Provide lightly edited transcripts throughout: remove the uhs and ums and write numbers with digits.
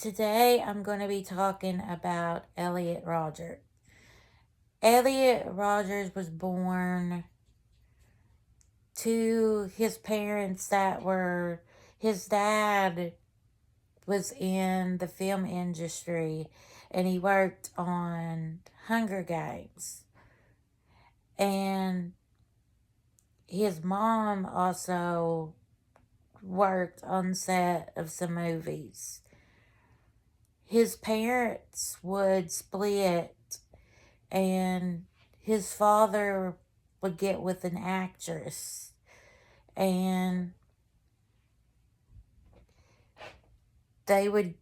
Today I'm going to be talking about Elliot Rodger. Elliot Rodgers was born to his parents his dad was in the film industry and he worked on Hunger Games. And his mom also worked on set of some movies. His parents would split, and his father would get with an actress, and they would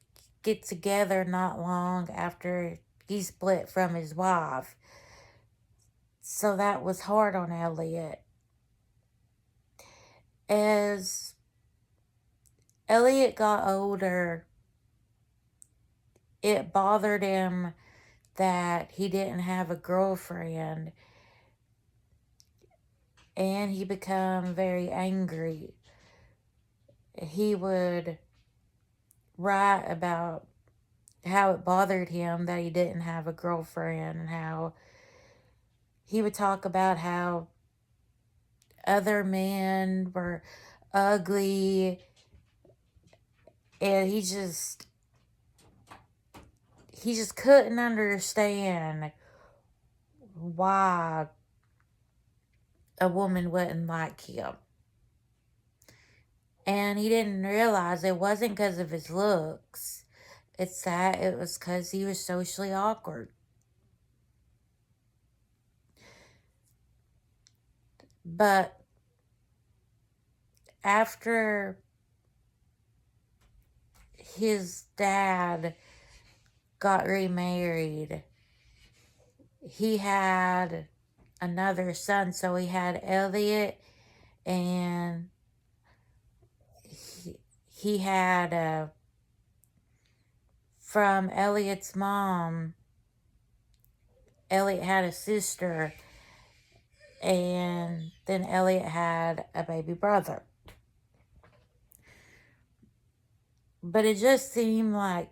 get together not long after he split from his wife. So that was hard on Elliot. As Elliot got older, it bothered him that he didn't have a girlfriend, and he became very angry. He would write about how it bothered him that he didn't have a girlfriend, and how he would talk about how other men were ugly, and he just couldn't understand why a woman wouldn't like him. And he didn't realize it wasn't because of his looks. It's that it was because he was socially awkward. But after his dad got remarried, he had another son. So he had Elliot, and he had from Elliot's mom, Elliot had a sister, and then Elliot had a baby brother. But it just seemed like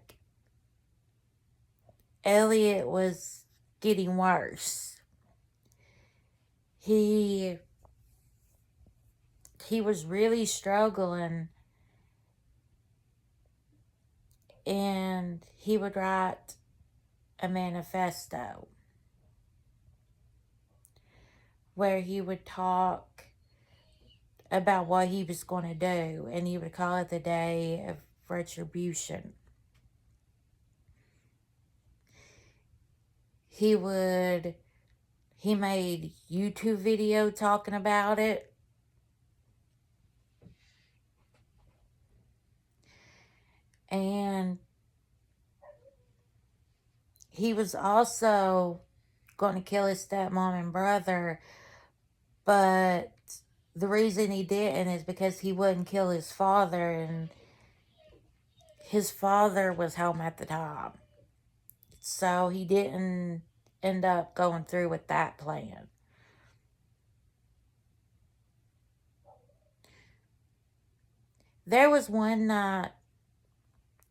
Elliot was getting worse. He was really struggling, and he would write a manifesto where he would talk about what he was going to do, and he would call it the Day of Retribution. He made YouTube video talking about it. And he was also going to kill his stepmom and brother, but the reason he didn't is because he wouldn't kill his father, and his father was home at the time. So he didn't end up going through with that plan. There was one night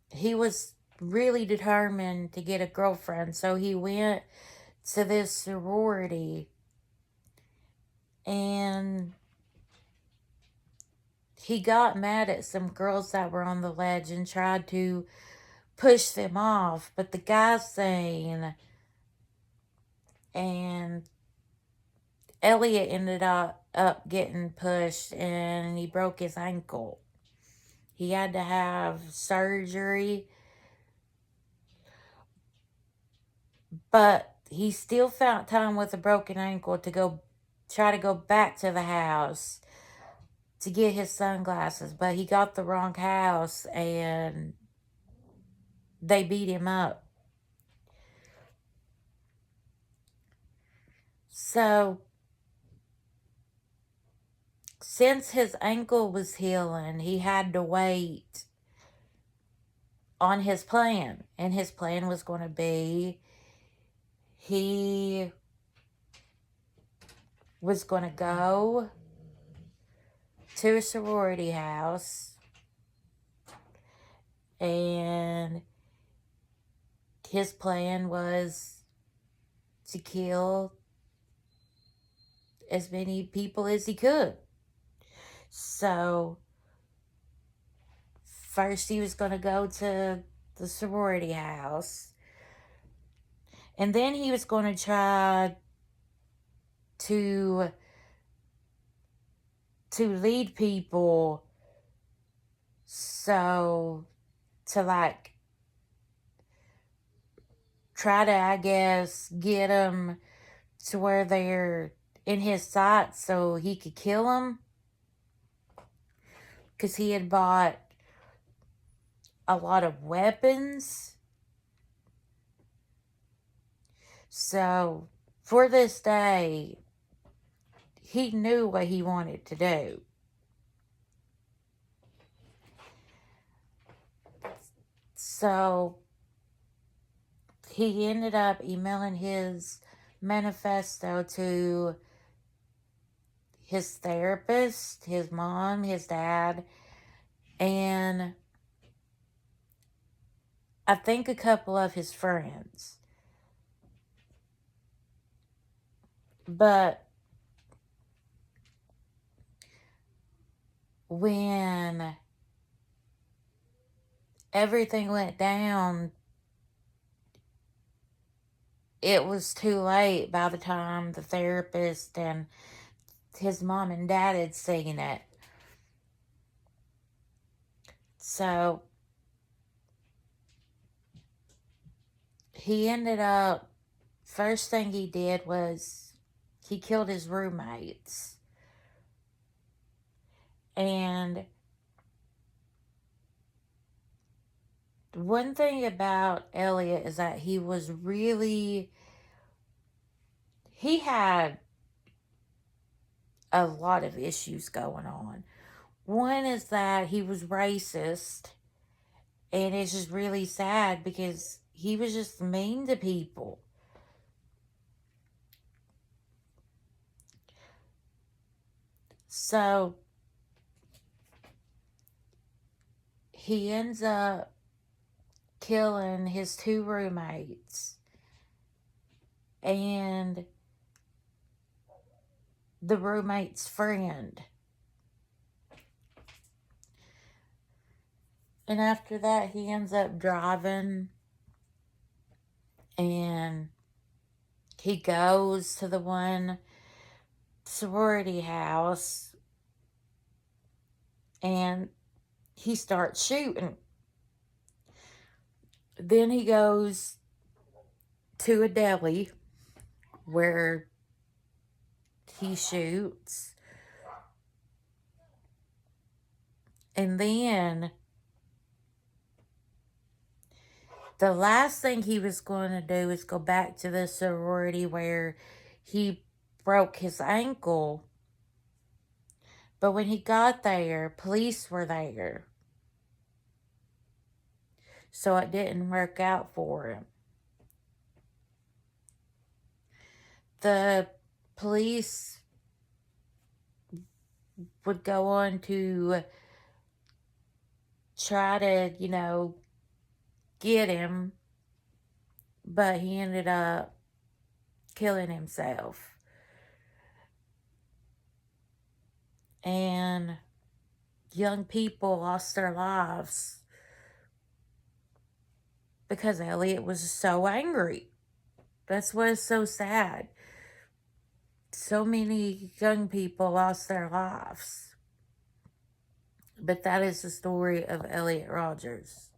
he was really determined to get a girlfriend, so he went to this sorority, and he got mad at some girls that were on the ledge and tried to push them off, but the guys sang, and Elliot ended up getting pushed, and he broke his ankle. He had to have surgery, but he still found time with a broken ankle to try to go back to the house to get his sunglasses, but he got the wrong house, and they beat him up. So, since his ankle was healing, he had to wait on his plan. And his plan was going to be, he was going to go to a sorority house, and his plan was to kill as many people as he could. So, first he was going to go to the sorority house. And then he was going to try to lead people, so to like try to, I guess, get them to where they're in his sights so he could kill them, because he had bought a lot of weapons. So for this day, he knew what he wanted to do. So he ended up emailing his manifesto to his therapist, his mom, his dad, and I think a couple of his friends. But when everything went down, it was too late by the time the therapist and his mom and dad had seen it. So he ended up, first thing he did was he killed his roommates. And one thing about Elliot is that he had a lot of issues going on. One is that he was racist, and it's just really sad because he was just mean to people. So he ends up killing his 2 roommates and the roommate's friend. And after that, he ends up driving, and he goes to the one sorority house, and he starts shooting. Then he goes to a deli where he shoots. And then the last thing he was going to do is go back to the sorority where he broke his ankle. But when he got there, police were there. So it didn't work out for him. The police would go on to try to, get him, but he ended up killing himself. And young people lost their lives because Elliot was so angry. That's what is so sad. So many young people lost their lives. But that is the story of Elliot Rodgers.